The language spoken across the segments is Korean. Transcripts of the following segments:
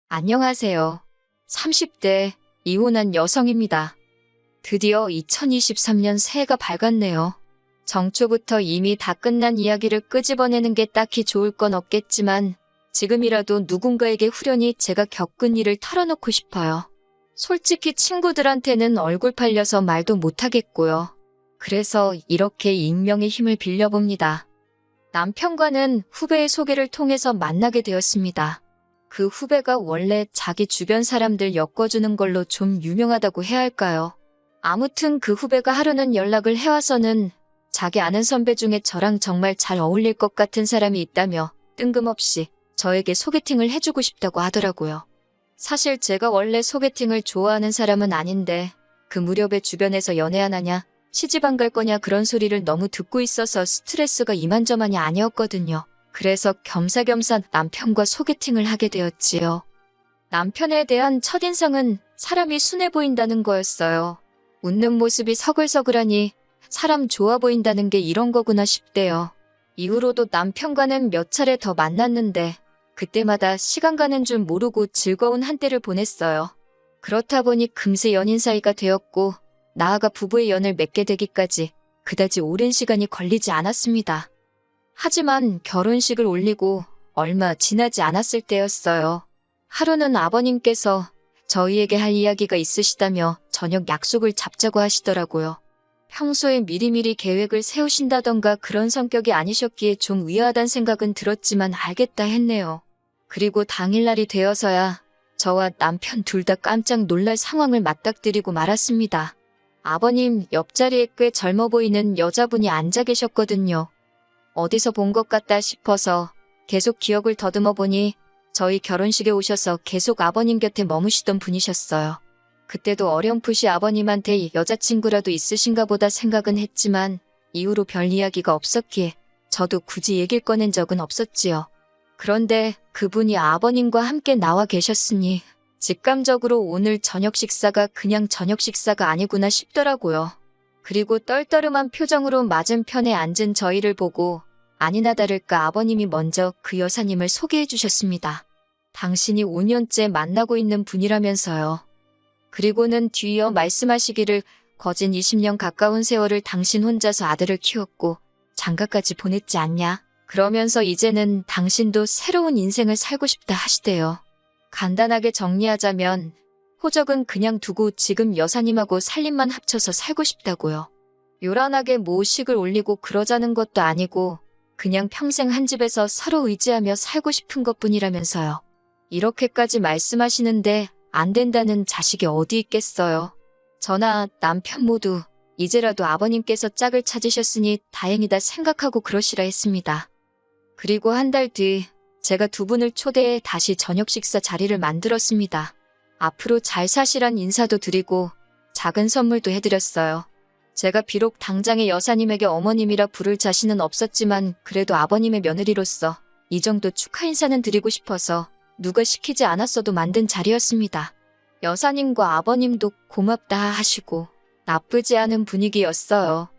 안녕하세요. 30대 이혼한 여성입니다. 드디어 2023년 새해가 밝았네요. 정초부터 이미 다 끝난 이야기를 끄집어내는 게 딱히 좋을 건 없겠지만 지금이라도 누군가에게 후련히 제가 겪은 일을 털어놓고 싶어요. 솔직히 친구들한테는 얼굴 팔려서 말도 못하겠고요. 그래서 이렇게 익명의 힘을 빌려봅니다. 남편과는 후배의 소개를 통해서 만나게 되었습니다. 그 후배가 원래 자기 주변 사람들 엮어주는 걸로 좀 유명하다고 해야 할까요? 아무튼 그 후배가 하루는 연락을 해와서는 자기 아는 선배 중에 저랑 정말 잘 어울릴 것 같은 사람이 있다며 뜬금없이 저에게 소개팅을 해주고 싶다고 하더라고요. 사실 제가 원래 소개팅을 좋아하는 사람은 아닌데 그 무렵에 주변에서 연애하느냐, 시집 안 갈 거냐 그런 소리를 너무 듣고 있어서 스트레스가 이만저만이 아니었거든요. 그래서 겸사겸사 남편과 소개팅을 하게 되었지요. 남편에 대한 첫인상은 사람이 순해 보인다는 거였어요. 웃는 모습이 서글서글하니 사람 좋아 보인다는 게 이런 거구나 싶대요. 이후로도 남편과는 몇 차례 더 만났는데 그때마다 시간 가는 줄 모르고 즐거운 한때를 보냈어요. 그렇다 보니 금세 연인 사이가 되었고 나아가 부부의 연을 맺게 되기까지 그다지 오랜 시간이 걸리지 않았습니다. 하지만 결혼식을 올리고 얼마 지나지 않았을 때였어요. 하루는 아버님께서 저희에게 할 이야기가 있으시다며 저녁 약속을 잡자고 하시더라고요. 평소에 미리미리 계획을 세우신다던가 그런 성격이 아니셨기에 좀 의아하단 생각은 들었지만 알겠다 했네요. 그리고 당일날이 되어서야 저와 남편 둘 다 깜짝 놀랄 상황을 맞닥뜨리고 말았습니다. 아버님 옆자리에 꽤 젊어 보이는 여자분이 앉아 계셨거든요. 어디서 본 것 같다 싶어서 계속 기억을 더듬어 보니 저희 결혼식에 오셔서 계속 아버님 곁에 머무시던 분이셨어요. 그때도 어렴풋이 아버님한테 여자친구라도 있으신가 보다 생각은 했지만 이후로 별 이야기가 없었기에 저도 굳이 얘기를 꺼낸 적은 없었지요. 그런데 그분이 아버님과 함께 나와 계셨으니 직감적으로 오늘 저녁 식사가 그냥 저녁 식사가 아니구나 싶더라고요. 그리고 떨떠름한 표정으로 맞은편에 앉은 저희를 보고 아니나 다를까 아버님이 먼저 그 여사님을 소개해 주셨습니다. 당신이 5년째 만나고 있는 분이라면서요. 그리고는 뒤이어 말씀하시기를 거진 20년 가까운 세월을 당신 혼자서 아들을 키웠고 장가까지 보냈지 않냐. 그러면서 이제는 당신도 새로운 인생을 살고 싶다 하시대요. 간단하게 정리하자면 호적은 그냥 두고 지금 여사님하고 살림만 합쳐서 살고 싶다고요. 요란하게 모식을 올리고 그러자는 것도 아니고 그냥 평생 한 집에서 서로 의지하며 살고 싶은 것뿐이라면서요. 이렇게까지 말씀하시는데 안 된다는 자식이 어디 있겠어요. 저나 남편 모두 이제라도 아버님께서 짝을 찾으셨으니 다행이다 생각하고 그러시라 했습니다. 그리고 한 달 뒤 제가 두 분을 초대해 다시 저녁 식사 자리를 만들었습니다. 앞으로 잘 사시란 인사도 드리고 작은 선물도 해드렸어요. 제가 비록 당장의 여사님에게 어머님이라 부를 자신은 없었지만 그래도 아버님의 며느리로서 이 정도 축하 인사는 드리고 싶어서 누가 시키지 않았어도 만든 자리였습니다. 여사님과 아버님도 고맙다 하시고 나쁘지 않은 분위기였어요.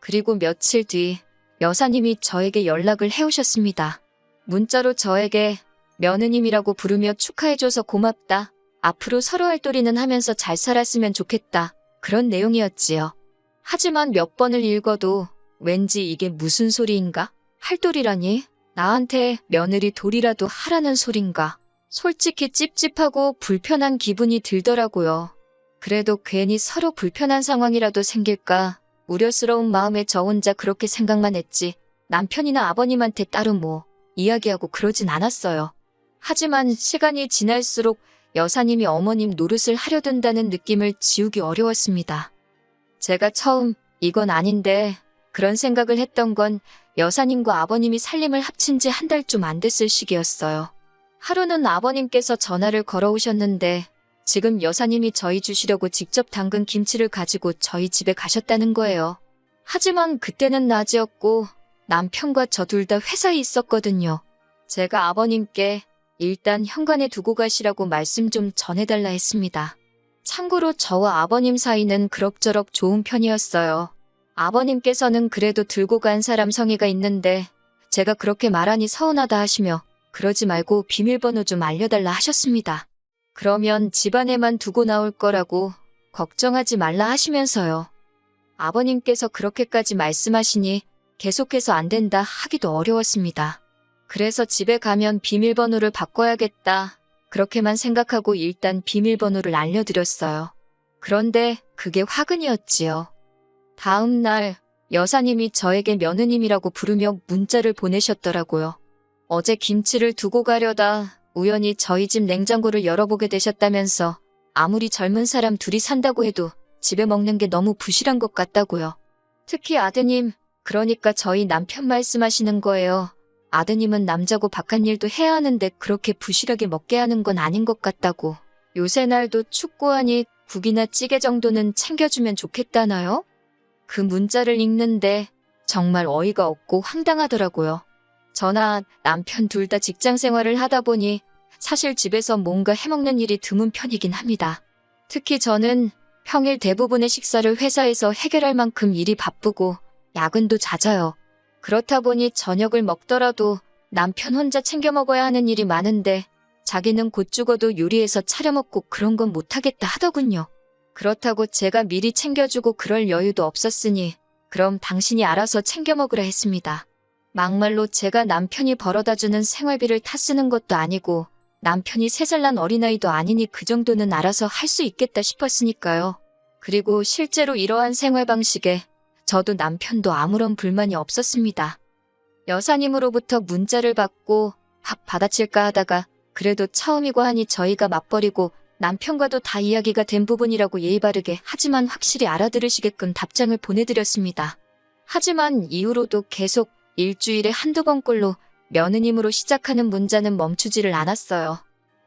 그리고 며칠 뒤 여사님이 저에게 연락을 해오셨습니다. 문자로 저에게 며느님이라고 부르며 축하해줘서 고맙다. 앞으로 서로 할도리는 하면서 잘 살았으면 좋겠다. 그런 내용이었지요. 하지만 몇 번을 읽어도 왠지 이게 무슨 소리인가? 할도리라니? 나한테 며느리 돌이라도 하라는 소린가? 솔직히 찝찝하고 불편한 기분이 들더라고요. 그래도 괜히 서로 불편한 상황이라도 생길까 우려스러운 마음에 저 혼자 그렇게 생각만 했지 남편이나 아버님한테 따로 뭐 이야기하고 그러진 않았어요. 하지만 시간이 지날수록 여사님이 어머님 노릇을 하려 든다는 느낌을 지우기 어려웠습니다. 제가 처음 이건 아닌데 그런 생각을 했던 건 여사님과 아버님이 살림을 합친 지 한 달 좀 안 됐을 시기였어요. 하루는 아버님께서 전화를 걸어오셨는데 지금 여사님이 저희 주시려고 직접 담근 김치를 가지고 저희 집에 가셨다는 거예요. 하지만 그때는 낮이었고 남편과 저 둘 다 회사에 있었거든요. 제가 아버님께 일단 현관에 두고 가시라고 말씀 좀 전해달라 했습니다. 참고로 저와 아버님 사이는 그럭저럭 좋은 편이었어요. 아버님께서는 그래도 들고 간 사람 성의가 있는데 제가 그렇게 말하니 서운하다 하시며 그러지 말고 비밀번호 좀 알려달라 하셨습니다. 그러면 집안에만 두고 나올 거라고 걱정하지 말라 하시면서요. 아버님께서 그렇게까지 말씀하시니 계속해서 안 된다 하기도 어려웠습니다. 그래서 집에 가면 비밀번호를 바꿔야겠다. 그렇게만 생각하고 일단 비밀번호를 알려드렸어요. 그런데 그게 화근이었지요. 다음 날 여사님이 저에게 며느님이라고 부르며 문자를 보내셨더라고요. 어제 김치를 두고 가려다 우연히 저희 집 냉장고를 열어보게 되셨다면서 아무리 젊은 사람 둘이 산다고 해도 집에 먹는 게 너무 부실한 것 같다고요. 특히 아드님, 그러니까 저희 남편 말씀하시는 거예요. 아드님은 남자고 바깥일도 해야 하는데 그렇게 부실하게 먹게 하는 건 아닌 것 같다고. 요새 날도 춥고하니 국이나 찌개 정도는 챙겨주면 좋겠다나요? 그 문자를 읽는데 정말 어이가 없고 황당하더라고요. 저나 남편 둘 다 직장 생활을 하다 보니 사실 집에서 뭔가 해먹는 일이 드문 편이긴 합니다. 특히 저는 평일 대부분의 식사를 회사에서 해결할 만큼 일이 바쁘고 야근도 잦아요. 그렇다 보니 저녁을 먹더라도 남편 혼자 챙겨 먹어야 하는 일이 많은데 자기는 곧 죽어도 요리해서 차려 먹고 그런 건 못하겠다 하더군요. 그렇다고 제가 미리 챙겨주고 그럴 여유도 없었으니 그럼 당신이 알아서 챙겨 먹으라 했습니다. 막말로 제가 남편이 벌어다주는 생활비를 타 쓰는 것도 아니고 남편이 3살 난 어린아이도 아니니 그 정도는 알아서 할 수 있겠다 싶었으니까요. 그리고 실제로 이러한 생활 방식에 저도 남편도 아무런 불만이 없었습니다. 여사님으로부터 문자를 받고 밥 받아칠까 하다가 그래도 처음이고 하니 저희가 맞벌이고 남편과도 다 이야기가 된 부분이라고 예의 바르게 하지만 확실히 알아들으시게끔 답장을 보내드렸습니다. 하지만 이후로도 계속 일주일에 한두 번꼴로 며느님으로 시작하는 문자는 멈추지를 않았어요.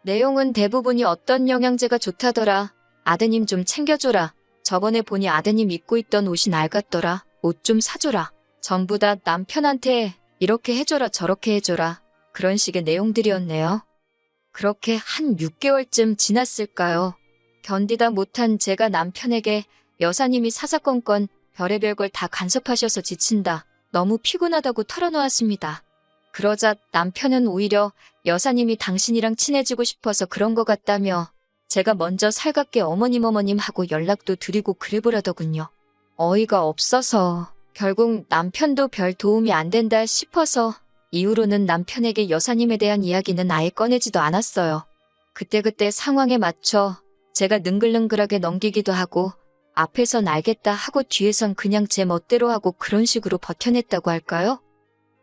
내용은 대부분이 어떤 영양제가 좋다더라. 아드님 좀 챙겨줘라. 저번에 보니 아드님 입고 있던 옷이 낡았더라. 옷 좀 사줘라. 전부 다 남편한테 이렇게 해줘라 저렇게 해줘라. 그런 식의 내용들이었네요. 그렇게 한 6개월쯤 지났을까요? 견디다 못한 제가 남편에게 여사님이 사사건건 별의별 걸 다 간섭하셔서 지친다. 너무 피곤하다고 털어놓았습니다. 그러자 남편은 오히려 여사님이 당신이랑 친해지고 싶어서 그런 것 같다며 제가 먼저 살갑게 어머님 하고 연락도 드리고 그래보라더군요. 어이가 없어서 결국 남편도 별 도움이 안 된다 싶어서 이후로는 남편에게 여사님에 대한 이야기는 아예 꺼내지도 않았어요. 그때그때 상황에 맞춰 제가 능글능글하게 넘기기도 하고 앞에선 알겠다 하고 뒤에선 그냥 제 멋대로 하고 그런 식으로 버텨냈다고 할까요?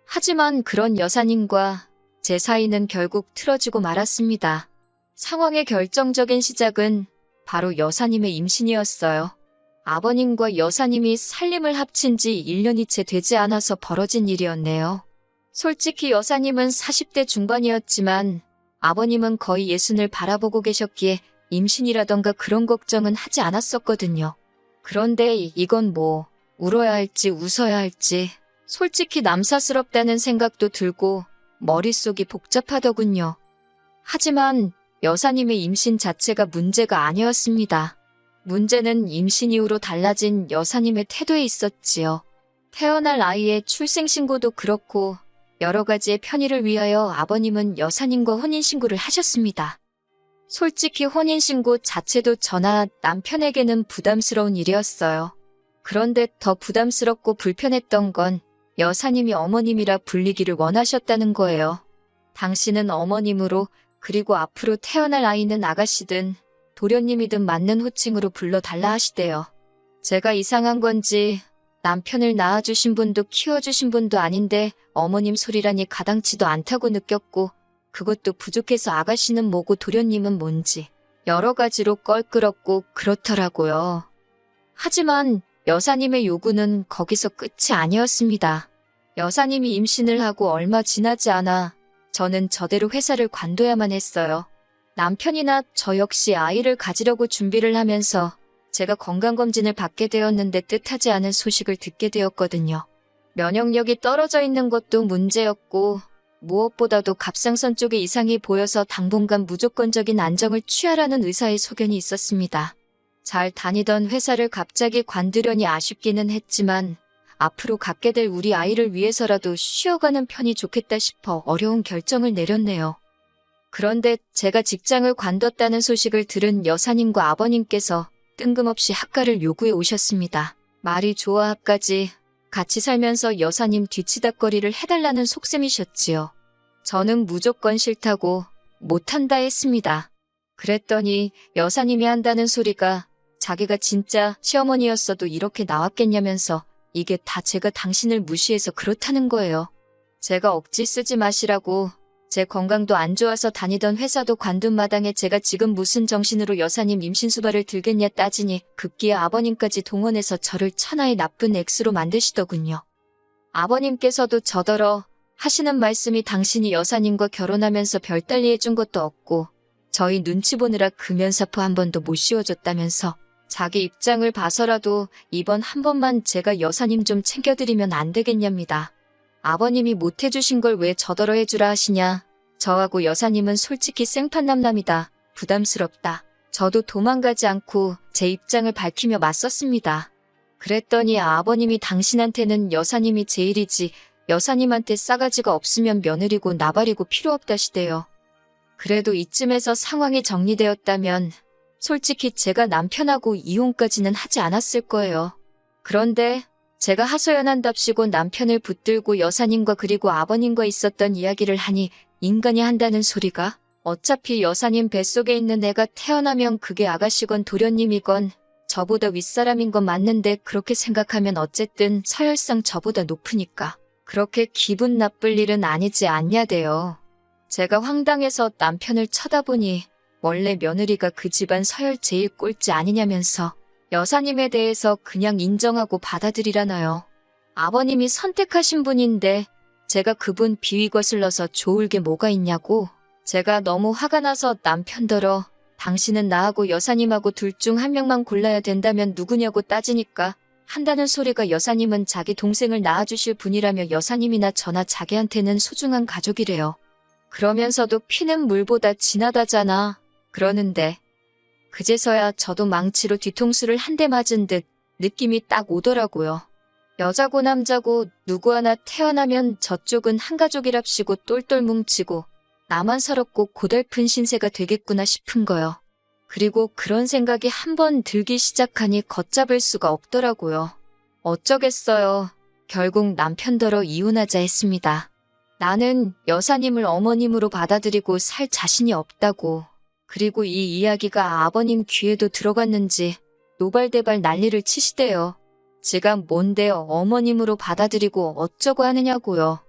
하지만 그런 여사님과 제 사이는 결국 틀어지고 말았습니다. 상황의 결정적인 시작은 바로 여사님의 임신이었어요. 아버님과 여사님이 살림을 합친 지 1년이 채 되지 않아서 벌어진 일이었네요. 솔직히 여사님은 40대 중반이었지만 아버님은 거의 60을 바라보고 계셨기에 임신이라던가 그런 걱정은 하지 않았었거든요. 그런데 이건 뭐 울어야 할지 웃어야 할지 솔직히 남사스럽다는 생각도 들고 머릿속이 복잡하더군요. 하지만 여사님의 임신 자체가 문제가 아니었습니다. 문제는 임신 이후로 달라진 여사님의 태도에 있었지요. 태어날 아이의 출생신고도 그렇고 여러 가지의 편의를 위하여 아버님은 여사님과 혼인신고를 하셨습니다. 솔직히 혼인신고 자체도 저나 남편에게는 부담스러운 일이었어요. 그런데 더 부담스럽고 불편했던 건 여사님이 어머님이라 불리기를 원하셨다는 거예요. 당신은 어머님으로 그리고 앞으로 태어날 아이는 아가씨든 도련님이든 맞는 호칭으로 불러달라 하시대요. 제가 이상한 건지 남편을 낳아주신 분도 키워주신 분도 아닌데 어머님 소리라니 가당치도 않다고 느꼈고 그것도 부족해서 아가씨는 뭐고 도련님은 뭔지 여러 가지로 껄끄럽고 그렇더라고요. 하지만 여사님의 요구는 거기서 끝이 아니었습니다. 여사님이 임신을 하고 얼마 지나지 않아 저는 저대로 회사를 관둬야만 했어요. 남편이나 저 역시 아이를 가지려고 준비를 하면서 제가 건강검진을 받게 되었는데 뜻하지 않은 소식을 듣게 되었거든요. 면역력이 떨어져 있는 것도 문제였고 무엇보다도 갑상선 쪽에 이상이 보여서 당분간 무조건적인 안정을 취하라는 의사의 소견이 있었습니다. 잘 다니던 회사를 갑자기 관두려니 아쉽기는 했지만 앞으로 갖게 될 우리 아이를 위해서라도 쉬어가는 편이 좋겠다 싶어 어려운 결정을 내렸네요. 그런데 제가 직장을 관뒀다는 소식을 들은 여사님과 아버님께서 뜬금없이 학가를 요구해 오셨습니다. 말이 좋아 학가지. 같이 살면서 여사님 뒤치다꺼리를 해달라는 속셈이셨지요. 저는 무조건 싫다고 못한다 했습니다. 그랬더니 여사님이 한다는 소리가 자기가 진짜 시어머니였어도 이렇게 나왔겠냐면서 이게 다 제가 당신을 무시해서 그렇다는 거예요. 제가 억지 쓰지 마시라고 제 건강도 안 좋아서 다니던 회사도 관둔 마당에 제가 지금 무슨 정신으로 여사님 임신수발을 들겠냐 따지니 급기야 아버님까지 동원해서 저를 천하의 나쁜 액수로 만드시더군요. 아버님께서도 저더러 하시는 말씀이 당신이 여사님과 결혼하면서 별달리 해준 것도 없고 저희 눈치 보느라 금연사포 한 번도 못 씌워줬다면서 자기 입장을 봐서라도 이번 한 번만 제가 여사님 좀 챙겨드리면 안 되겠냐입니다. 아버님이 못 해주신 걸 왜 저더러 해주라 하시냐. 저하고 여사님은 솔직히 생판남남이다. 부담스럽다. 저도 도망가지 않고 제 입장을 밝히며 맞섰습니다. 그랬더니 아버님이 당신한테는 여사님이 제일이지 여사님한테 싸가지가 없으면 며느리고 나발이고 필요 없다시대요. 그래도 이쯤에서 상황이 정리되었다면 솔직히 제가 남편하고 이혼까지는 하지 않았을 거예요. 그런데 제가 하소연한답시고 남편을 붙들고 여사님과 그리고 아버님과 있었던 이야기를 하니 인간이 한다는 소리가 어차피 여사님 뱃속에 있는 애가 태어나면 그게 아가씨건 도련님이건 저보다 윗사람인 건 맞는데 그렇게 생각하면 어쨌든 서열상 저보다 높으니까 그렇게 기분 나쁠 일은 아니지 않냐대요. 제가 황당해서 남편을 쳐다보니 원래 며느리가 그 집안 서열 제일 꼴찌 아니냐면서 여사님에 대해서 그냥 인정하고 받아들이라나요. 아버님이 선택하신 분인데 제가 그분 비위 거슬러서 좋을 게 뭐가 있냐고. 제가 너무 화가 나서 남편더러 당신은 나하고 여사님하고 둘 중 한 명만 골라야 된다면 누구냐고 따지니까 한다는 소리가 여사님은 자기 동생을 낳아주실 분이라며 여사님이나 저나 자기한테는 소중한 가족이래요. 그러면서도 피는 물보다 진하다잖아. 그러는데 그제서야 저도 망치로 뒤통수를 한 대 맞은 듯 느낌이 딱 오더라고요. 여자고 남자고 누구 하나 태어나면 저쪽은 한 가족이랍시고 똘똘 뭉치고 나만 서럽고 고달픈 신세가 되겠구나 싶은 거요. 그리고 그런 생각이 한 번 들기 시작하니 걷잡을 수가 없더라고요. 어쩌겠어요. 결국 남편더러 이혼하자 했습니다. 나는 여사님을 어머님으로 받아들이고 살 자신이 없다고. 그리고 이 이야기가 아버님 귀에도 들어갔는지 노발대발 난리를 치시대요. 제가 뭔데요 어머님으로 받아들이고 어쩌고 하느냐고요.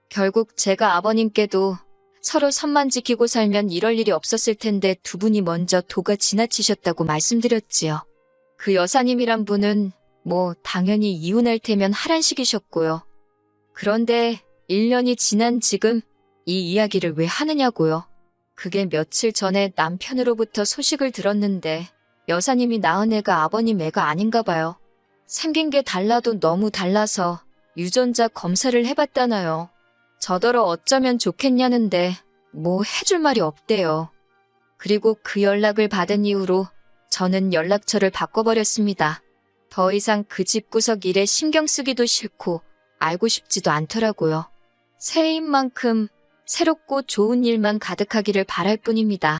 결국 제가 아버님께도 서로 선만 지키고 살면 이럴 일이 없었을 텐데 두 분이 먼저 도가 지나치셨다고 말씀드렸지요. 그 여사님이란 분은 뭐 당연히 이혼할 테면 하란식이셨고요. 그런데 1년이 지난 지금 이 이야기를 왜 하느냐고요. 그게 며칠 전에 남편으로부터 소식을 들었는데 여사님이 낳은 애가 아버님 애가 아닌가 봐요. 생긴 게 달라도 너무 달라서 유전자 검사를 해봤다나요. 저더러 어쩌면 좋겠냐는데 뭐 해줄 말이 없대요. 그리고 그 연락을 받은 이후로 저는 연락처를 바꿔버렸습니다. 더 이상 그 집구석 일에 신경 쓰기도 싫고 알고 싶지도 않더라고요. 새해인 만큼 새롭고 좋은 일만 가득하기를 바랄 뿐입니다.